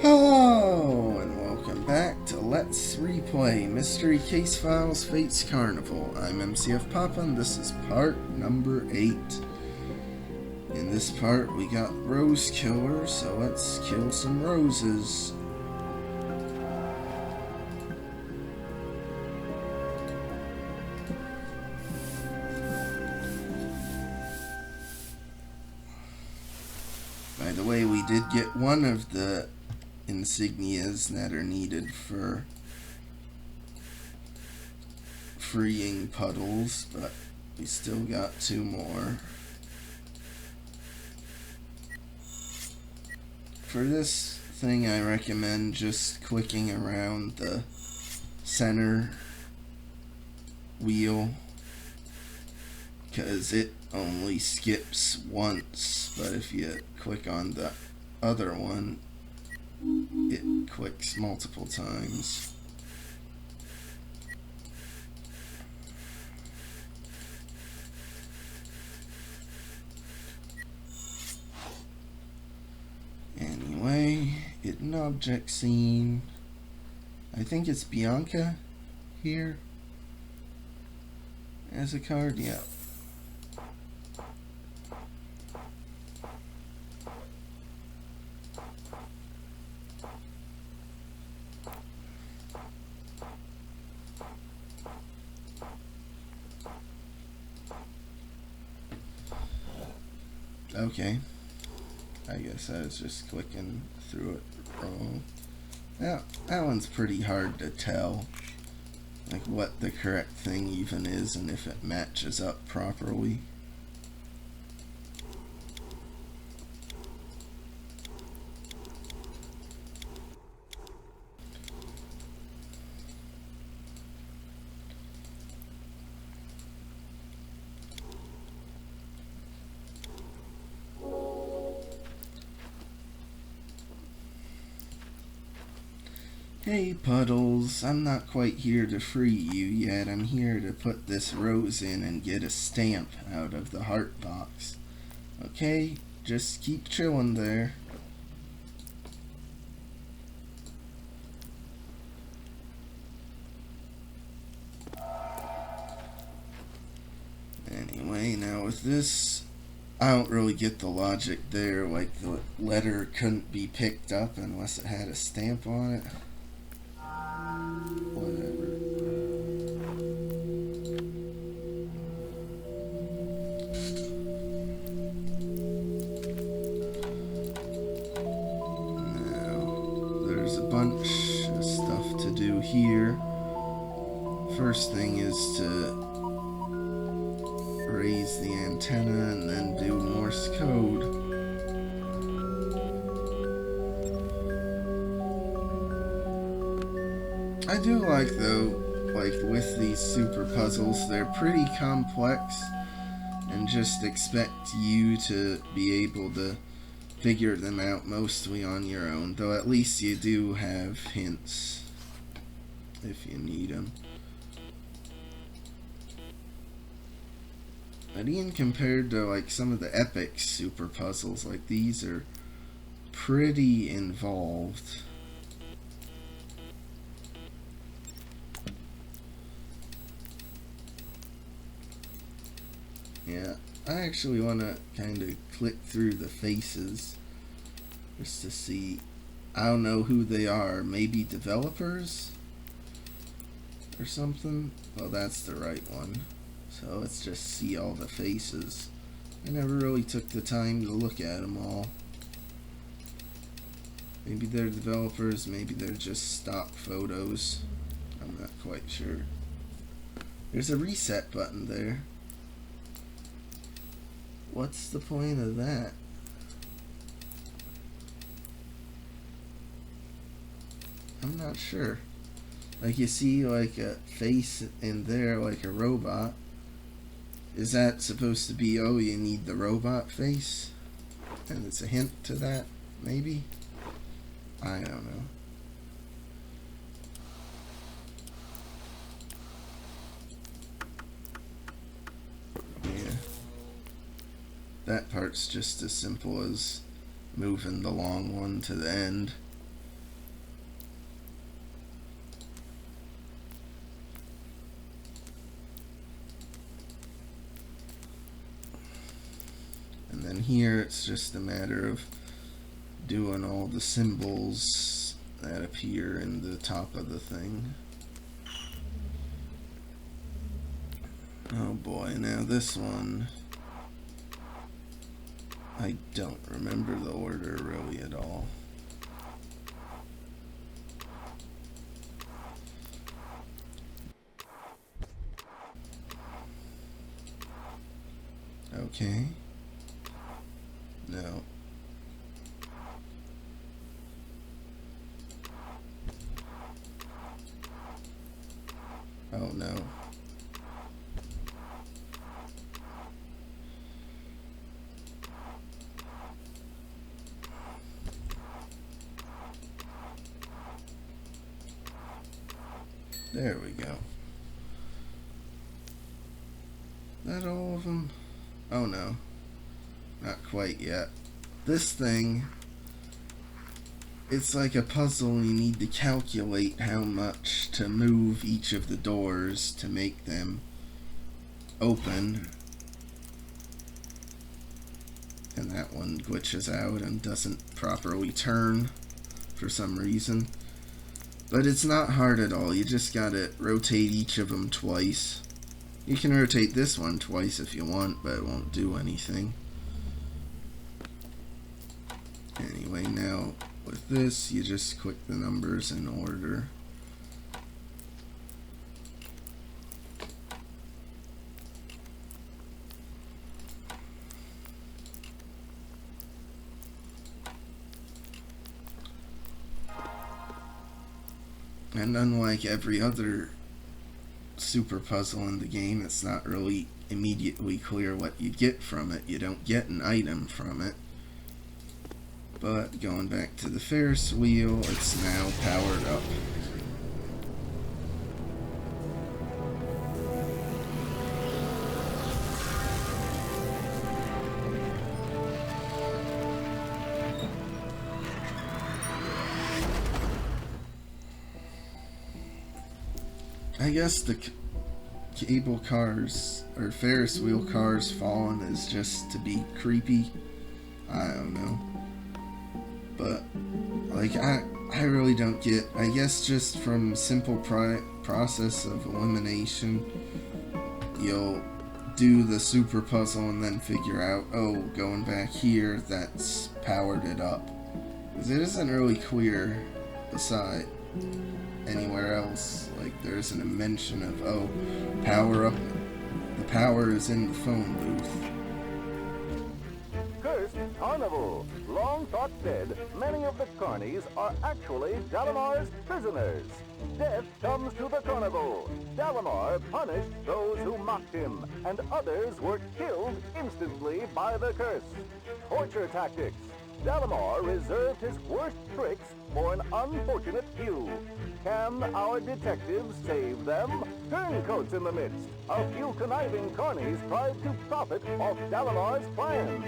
Hello, and welcome back to Let's Replay Mystery Case Files Fates Carnival. I'm MCFPapa, and this is part number 8. In this part, we got Rose Killer, so let's kill some roses. By the way, we did get one of the insignias that are needed for freeing Puddles, but we still got 2 more. For this thing, I recommend just clicking around the center wheel, because it only skips once, but if you click on the other one, it clicks multiple times. Anyway, hidden object scene. I think it's Bianca here as a card, yeah. Okay, I guess I was just clicking through it wrong. Now, that one's pretty hard to tell, like what the correct thing even is and if it matches up properly. Hey Puddles, I'm not quite here to free you yet. I'm here to put this rose in and get a stamp out of the heart box. Okay, just keep chilling there. Anyway, now with this, I don't really get the logic there, like the letter couldn't be picked up unless it had a stamp on it. Whatever. Now, there's a bunch of stuff to do here. First thing is to raise the antenna and then do Morse code. I do like, though, like with these super puzzles, they're pretty complex and just expect you to be able to figure them out mostly on your own, though at least you do have hints if you need them. But even compared to like some of the epic super puzzles, like these are pretty involved. Yeah, I actually want to kind of click through the faces just to see. I don't know who they are. Maybe developers or something? Well, that's the right one. So let's just see all the faces. I never really took the time to look at them all. Maybe they're developers, maybe they're just stock photos. I'm not quite sure. There's a reset button there. What's the point of that? I'm not sure. Like you see like a face in there like a robot. Is that supposed to be, oh, you need the robot face? And it's a hint to that, maybe? I don't know. Yeah. That part's just as simple as moving the long one to the end. here it's just a matter of doing all the symbols that appear in the top of the thing. Oh boy, now this one, I don't remember the order really at all. Okay. No. Oh no. There we go. That all of them? Oh no. Not quite yet. This thing, it's like a puzzle. You need to calculate how much to move each of the doors to make them open. And that one glitches out and doesn't properly turn for some reason. But it's not hard at all. You just gotta rotate each of them twice. You can rotate this one twice if you want, but it won't do anything. Anyway, now with this, you just click the numbers in order. And unlike every other super puzzle in the game, it's not really immediately clear what you get from it. You don't get an item from it. But going back to the Ferris wheel, it's now powered up. I guess the cable cars or Ferris wheel cars falling is just to be creepy. I don't know. But like I really don't get, I guess just from simple process of elimination, you'll do the super puzzle and then figure out, oh, going back here, that's powered it up. Because it isn't really clear beside anywhere else. Like there isn't a mention of, oh, power up, the power is in the phone booth. Cursed Carnival. Long thought dead, many of the Carnies are actually Dalamar's prisoners. Death comes to the carnival. Dalamar punished those who mocked him, and others were killed instantly by the curse. Torture tactics. Dalamar reserved his worst tricks for an unfortunate few. Can our detectives save them? Turncoats in the midst. A few conniving carnies tried to profit off Dalamar's plans.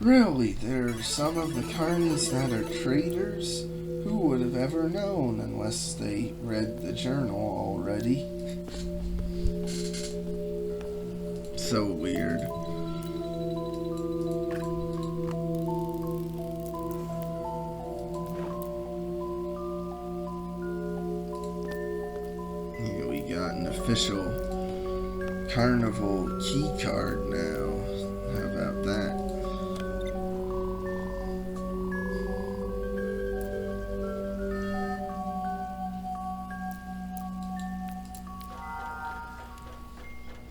Really? There are some of the carnies that are traitors? Who would have ever known unless they read the journal already? So weird. Here we got an official Carnival key card now. How about that?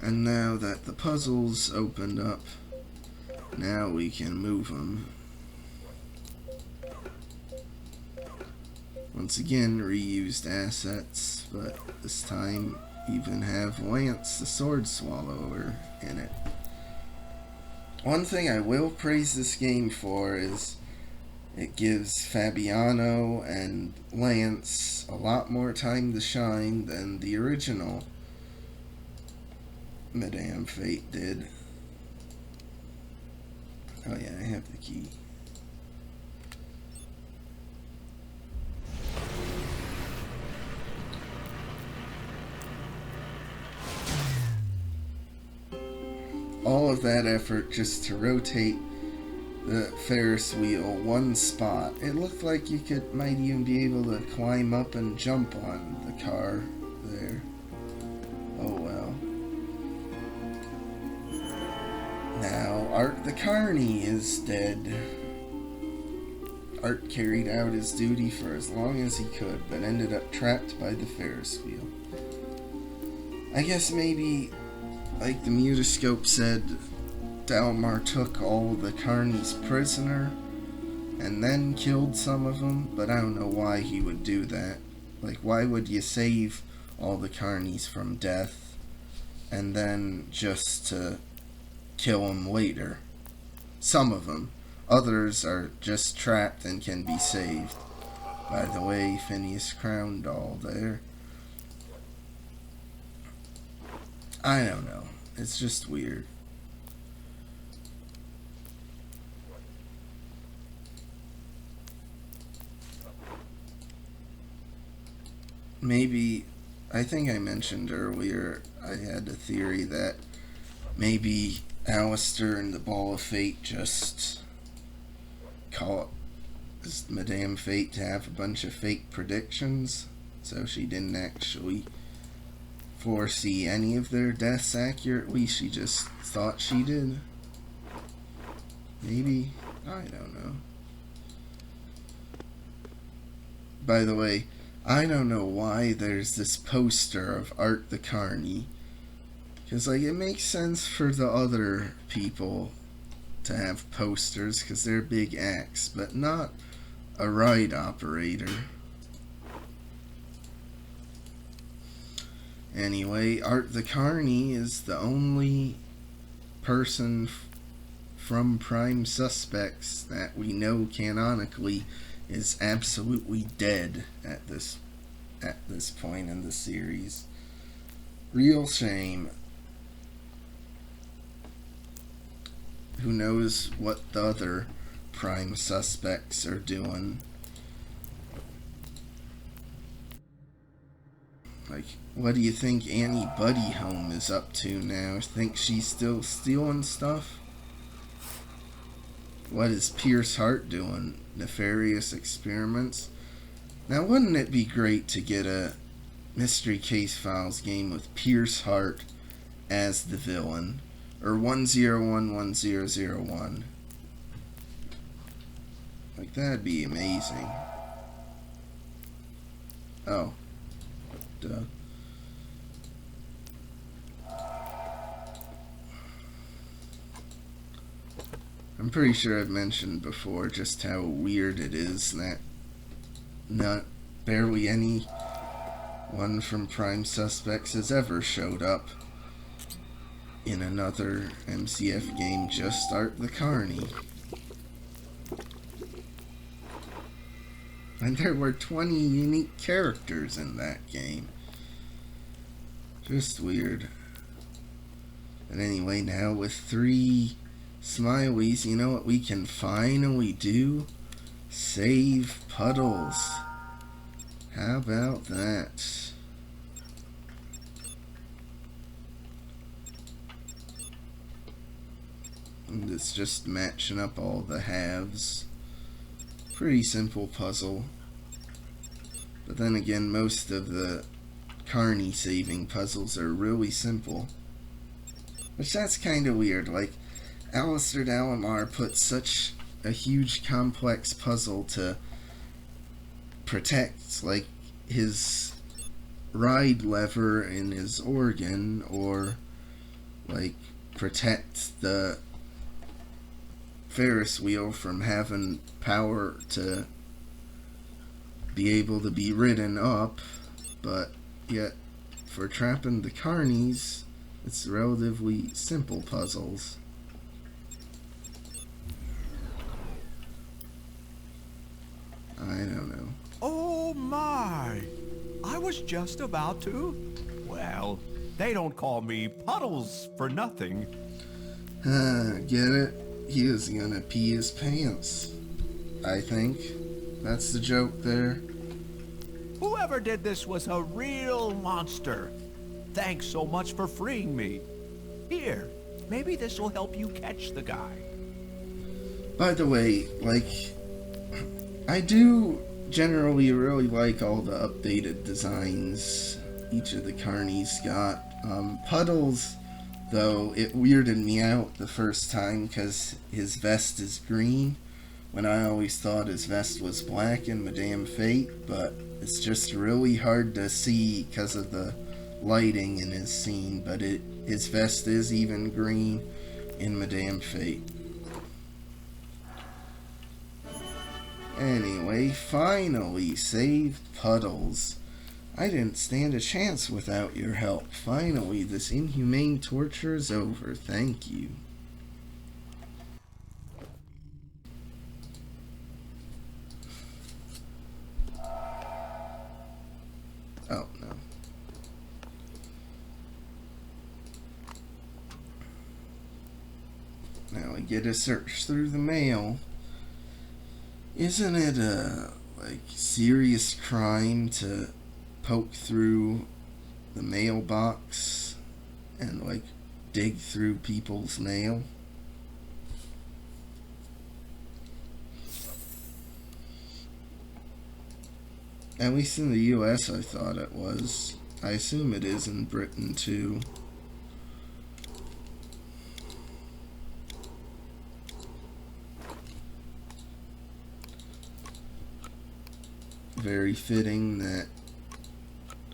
And now that the puzzle's opened up, now we can move them. Once again, reused assets, but this time even have Lance the Sword Swallower in it. One thing I will praise this game for is it gives Fabiano and Lance a lot more time to shine than the original Madame Fate did. Oh yeah, I have the key. All of that effort just to rotate the Ferris wheel one spot. It looked like you might even be able to climb up and jump on the car there. Oh well. Now, Art the Carny is dead. Art carried out his duty for as long as he could, but ended up trapped by the Ferris wheel. I guess maybe, like the mutoscope said, Dalimar took all the Carnies prisoner and then killed some of them, but I don't know why he would do that. Like, why would you save all the Carnies from death and then just to kill them later? Some of them. Others are just trapped and can be saved. By the way, Phineas Crown doll there. I don't know. It's just weird. Maybe, I think I mentioned earlier, I had a theory that maybe Alistair and the Ball of Fate just caught Madame Fate to have a bunch of fake predictions, so she didn't actually foresee any of their deaths accurately. She just thought she did. Maybe. I don't know. By the way, I don't know why there's this poster of Art the Carny. Because, like, it makes sense for the other people to have posters because they're big acts, but not a ride operator. Anyway, Art the Carny is the only person from Prime Suspects that we know canonically is absolutely dead at this point in the series. Real shame. Who knows what the other Prime Suspects are doing? Like, what do you think Annie Buddyhome is up to now? Think she's still stealing stuff? What is Pierce Hart doing? Nefarious experiments? Now, wouldn't it be great to get a Mystery Case Files game with Pierce Hart as the villain? Or 101101. Like, that'd be amazing. Oh. Duh. I'm pretty sure I've mentioned before just how weird it is that barely any one from Prime Suspects has ever showed up in another MCF game, just Art the Carny. And there were 20 unique characters in that game. Just weird. But anyway, now with 3 Smileys, you know what we can finally do? Save Puddles. How about that? And it's just matching up all the halves. Pretty simple puzzle. But then again, most of the Carny saving puzzles are really simple. Which that's kind of weird. Like, Alistair Dalimar put such a huge complex puzzle to protect, like, his ride lever in his organ, or, like, protect the Ferris wheel from having power to be able to be ridden up, but yet for trapping the Carnies, it's relatively simple puzzles. I don't know. Oh my! I was just about to. Well, they don't call me Puddles for nothing. Get it? He was gonna pee his pants. I think. That's the joke there. Whoever did this was a real monster. Thanks so much for freeing me. Here, maybe this will help you catch the guy. By the way, like, I do generally really like all the updated designs each of the Carnies got. Puddles, though, it weirded me out the first time because his vest is green, when I always thought his vest was black in Madame Fate, but it's just really hard to see because of the lighting in his scene, but his vest is even green in Madame Fate. Anyway, finally saved Puddles. I didn't stand a chance without your help. Finally, this inhumane torture is over. Thank you. Oh, no. Now I get a search through the mail. Isn't it a, like, serious crime to poke through the mailbox and, like, dig through people's mail? At least in the US I thought it was. I assume it is in Britain too. Very fitting that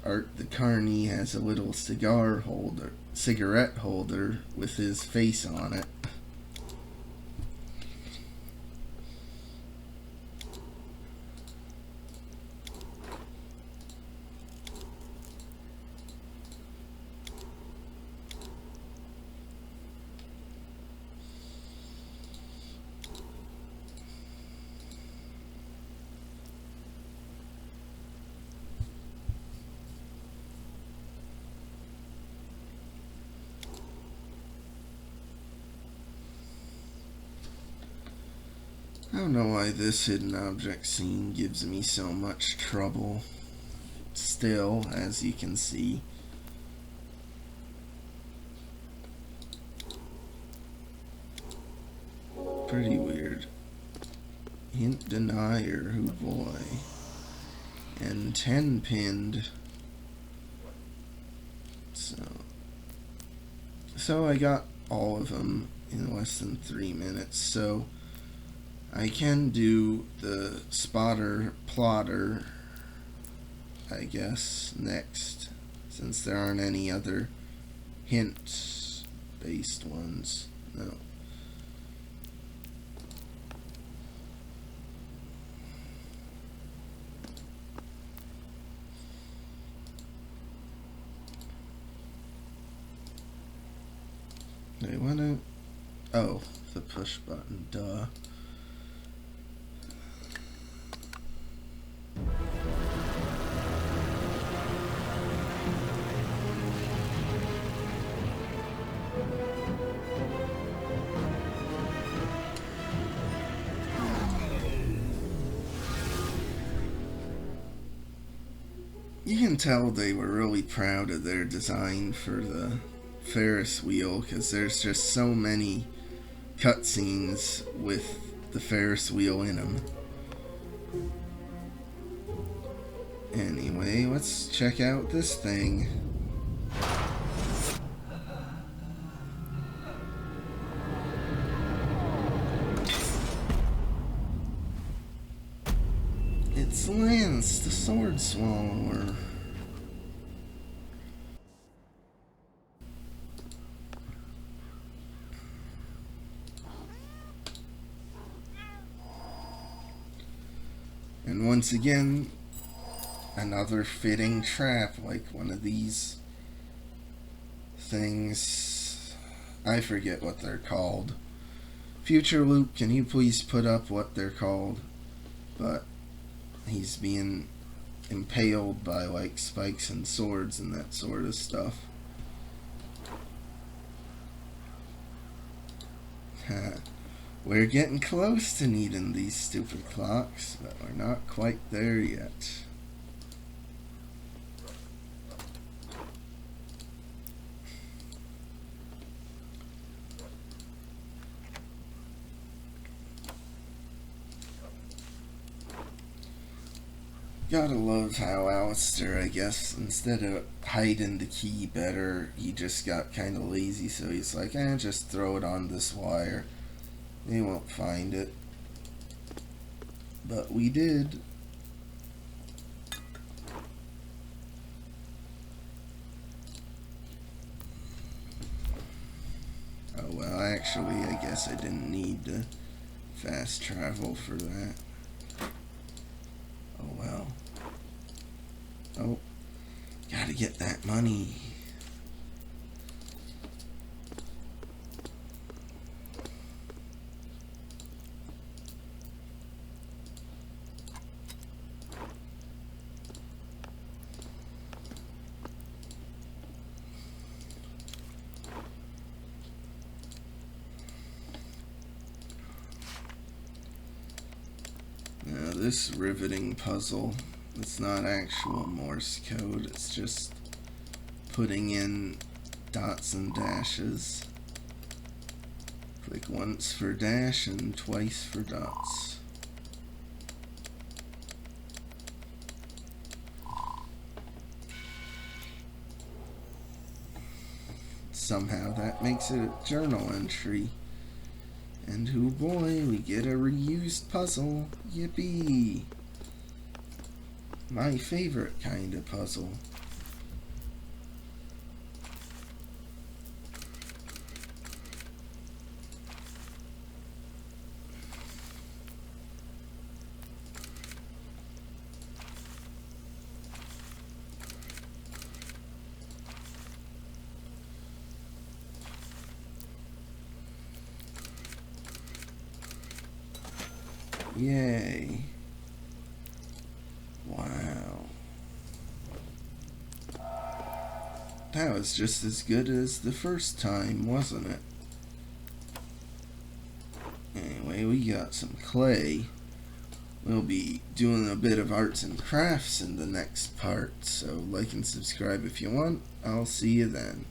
Art the Carny has a little cigarette holder with his face on it. I don't know why this hidden object scene gives me so much trouble. Still, as you can see. Pretty weird. Hint denier, who boy. And 10 pinned. So I got all of them in less than 3 minutes, so I can do the spotter plotter, I guess, next, since there aren't any other hint-based ones. No. I wanna... Oh, the push button, duh. You can tell they were really proud of their design for the Ferris wheel, because there's just so many cutscenes with the Ferris wheel in them. Anyway, let's check out this thing. It's Lance, the sword swallower. And once again, another fitting trap, like one of these things. I forget what they're called. Future Loop, can you please put up what they're called? But he's being impaled by, like, spikes and swords and that sort of stuff. We're getting close to needing these stupid clocks, but we're not quite there yet. Gotta love how Alistair, I guess, instead of hiding the key better, he just got kind of lazy, so he's like, just throw it on this wire. They won't find it. But we did. Oh well, actually, I guess I didn't need to fast travel for that. Oh well. Oh, gotta get that money. Now this riveting puzzle, it's not actual Morse code, it's just putting in dots and dashes. Click once for dash and twice for dots. Somehow that makes it a journal entry. And oh boy, we get a reused puzzle. Yippee! My favorite kind of puzzle. Yay. Wow. That was just as good as the first time, wasn't it? Anyway, we got some clay. We'll be doing a bit of arts and crafts in the next part, so like and subscribe if you want. I'll see you then.